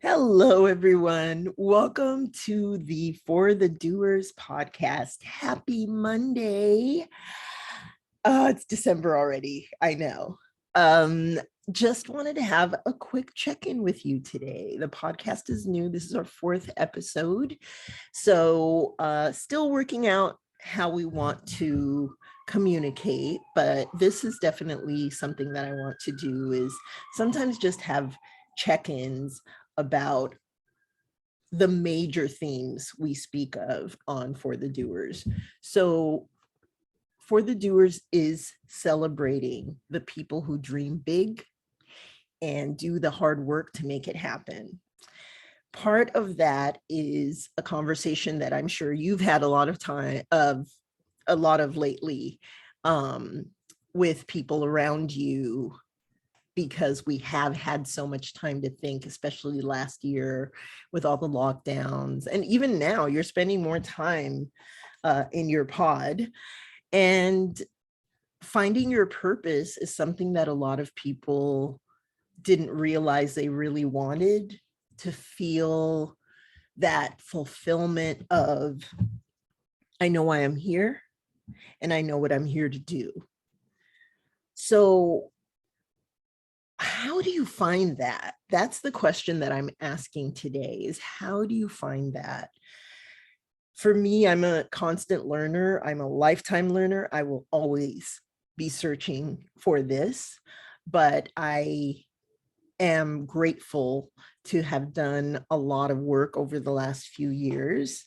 Hello, everyone. Welcome to the For the Doers podcast. Happy Monday. It's December already. I know. Um, just wanted to have a quick check-in with you today. The podcast is new. This is our fourth episode. So still working out how we want to communicate, but this is definitely something that I want to do is sometimes just have check-ins about the major themes we speak of on For the Doers. So For the Doers is celebrating the people who dream big and do the hard work to make it happen. Part of that is a conversation that I'm sure you've had a lot of lately um, with people around you, because we have had so much time to think, especially last year with all the lockdowns. And even now, you're spending more time in your pod. And finding your purpose is something that a lot of people didn't realize they really wanted, to feel that fulfillment of, I know why I'm here and I know what I'm here to do. So how do you find that? That's the question that I'm asking today, is how do you find that? For me, I'm a constant learner. I'm a lifetime learner. I will always be searching for this, but I am grateful to have done a lot of work over the last few years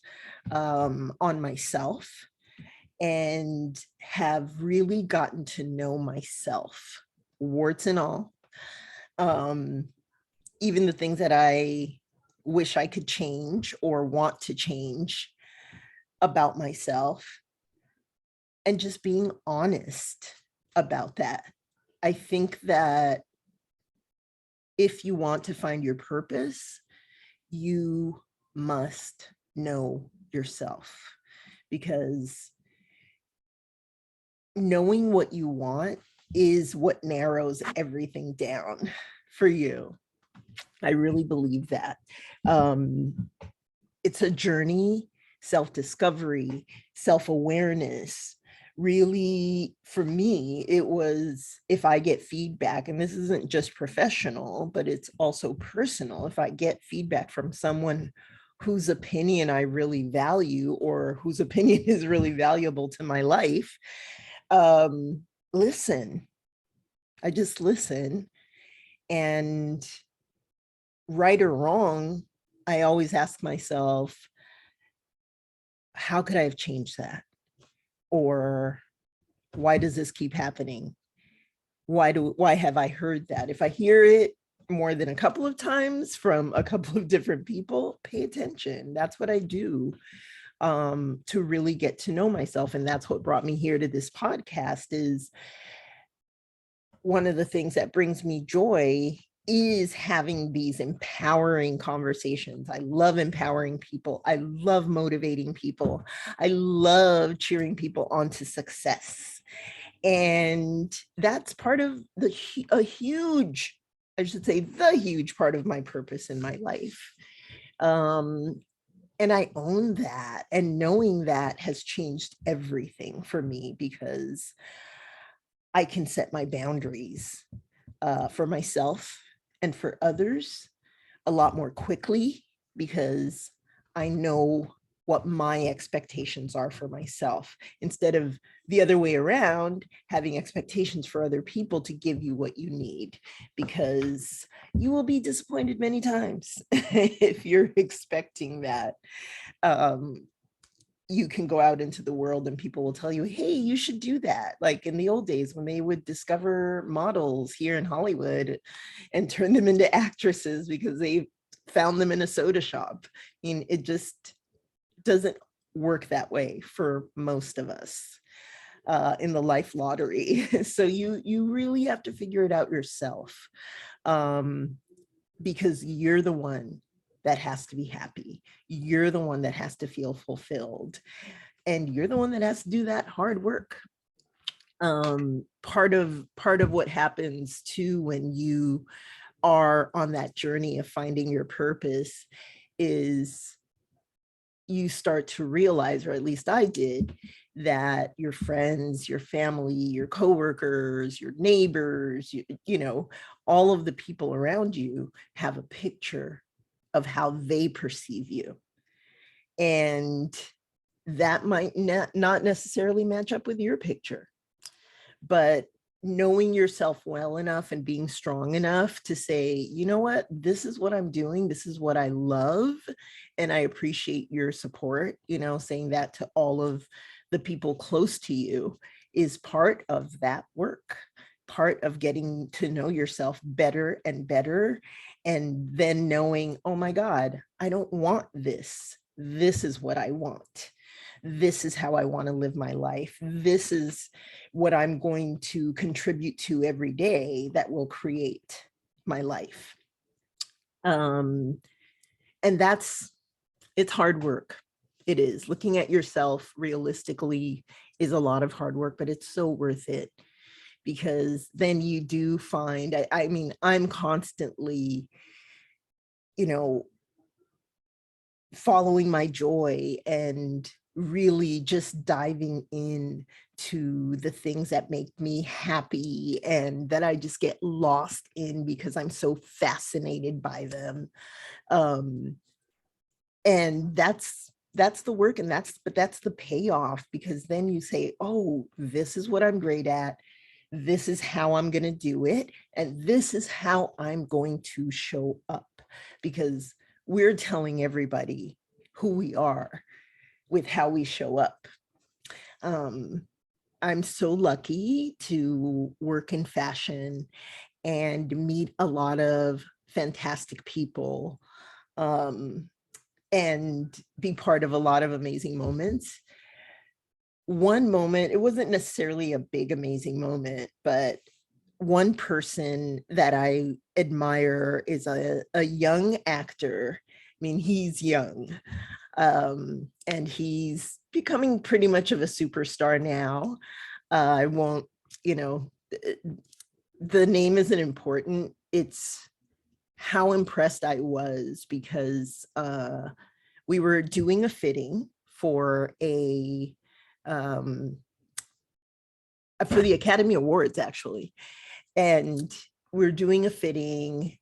on myself, and have really gotten to know myself, warts and all. Even the things that I wish I could change or want to change about myself, and just being honest about that. I think that if you want to find your purpose, you must know yourself, because knowing what you want is what narrows everything down for you. I really believe that. It's a journey, self-discovery, self-awareness. Really, for me, it was, if I get feedback, and this isn't just professional, but it's also personal. If I get feedback from someone whose opinion I really value, or whose opinion is really valuable to my life, listen. I just listen. And right or wrong, I always ask myself, how could I have changed that? Or why does this keep happening? Why have I heard that? If I hear it more than a couple of times from a couple of different people, pay attention. That's what I do to really get to know myself. And that's what brought me here to this podcast. Is one of the things that brings me joy is having these empowering conversations. I love empowering people. I love motivating people. I love cheering people on to success. And that's part of a huge, I should say, the huge part of my purpose in my life. And I own that. And knowing that has changed everything for me, because I can set my boundaries for myself and for others a lot more quickly, because I know what my expectations are for myself, instead of the other way around, having expectations for other people to give you what you need, because you will be disappointed many times if you're expecting that. You can go out into the world and people will tell you, hey, you should do that. Like in the old days when they would discover models here in Hollywood and turn them into actresses because they found them in a soda shop. I mean, it just doesn't work that way for most of us in the life lottery. So you really have to figure it out yourself, because you're the one that has to be happy. You're the one that has to feel fulfilled. And you're the one that has to do that hard work. Part of what happens too when you are on that journey of finding your purpose is you start to realize, or at least I did, that your friends, your family, your coworkers, your neighbors, you know, all of the people around you have a picture of how they perceive you. And that might not necessarily match up with your picture, but knowing yourself well enough and being strong enough to say, you know what, this is what I'm doing. This is what I love. And I appreciate your support, you know, saying that to all of the people close to you is part of that work, part of getting to know yourself better and better. And then knowing, oh my God, I don't want this. This is what I want. This is how I want to live my life. This is what I'm going to contribute to every day that will create my life. And it's hard work. It is. Looking at yourself realistically is a lot of hard work, but it's so worth it, because then you do find, I mean, I'm constantly, you know, following my joy and really just diving in to the things that make me happy and that I just get lost in because I'm so fascinated by them. And that's the work, and that's the payoff, because then you say, oh, this is what I'm great at. This is how I'm going to do it. And this is how I'm going to show up, because we're telling everybody who we are with how we show up. I'm so lucky to work in fashion and meet a lot of fantastic people, and be part of a lot of amazing moments. One moment, it wasn't necessarily a big, amazing moment, but one person that I admire is a young actor. I mean, he's young, and he's becoming pretty much of a superstar now. I won't, you know, the name isn't important. It's how impressed I was, because we were doing a fitting for the Academy Awards, actually. And we're doing a fitting.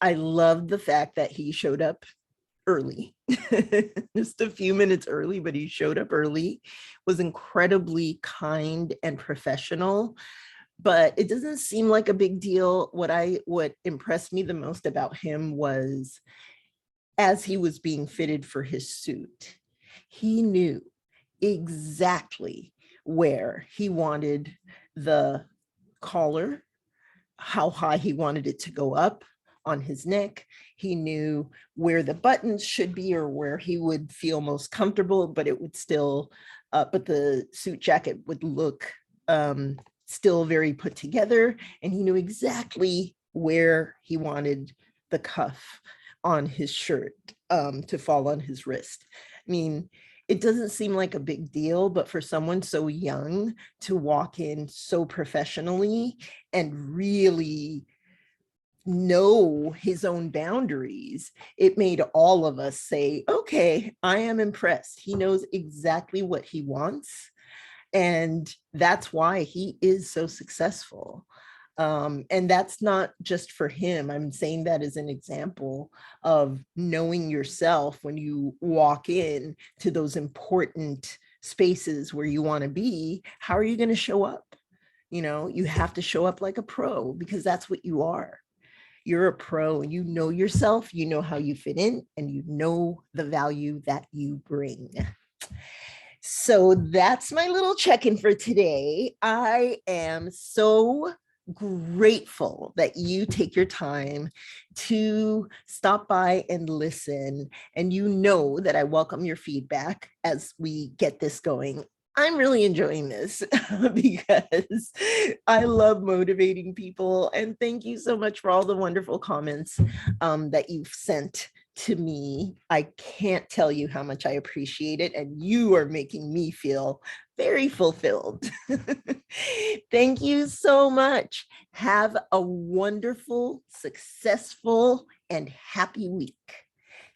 I loved the fact that he showed up early, just a few minutes early, but he showed up early, was incredibly kind and professional. But it doesn't seem like a big deal. What impressed me the most about him was, as he was being fitted for his suit, he knew exactly where he wanted the collar, how high he wanted it to go up on his neck. He knew where the buttons should be, or where he would feel most comfortable, but it would still, but the suit jacket would look still very put together. And he knew exactly where he wanted the cuff on his shirt to fall on his wrist. I mean, it doesn't seem like a big deal, but for someone so young to walk in so professionally and really know his own boundaries, it made all of us say, okay, I am impressed. He knows exactly what he wants. And that's why he is so successful. And that's not just for him. I'm saying that as an example of knowing yourself when you walk in to those important spaces where you want to be. How are you going to show up? You know, you have to show up like a pro, because that's what you are. You're a pro, and you know yourself, you know how you fit in, and you know the value that you bring. So that's my little check-in for today. I am so grateful that you take your time to stop by and listen. And you know that I welcome your feedback as we get this going. I'm really enjoying this because I love motivating people. And thank you so much for all the wonderful comments that you've sent to me. I can't tell you how much I appreciate it. And you are making me feel very fulfilled. Thank you so much. Have a wonderful, successful, and happy week.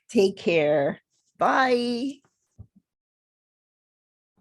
Take care. Bye.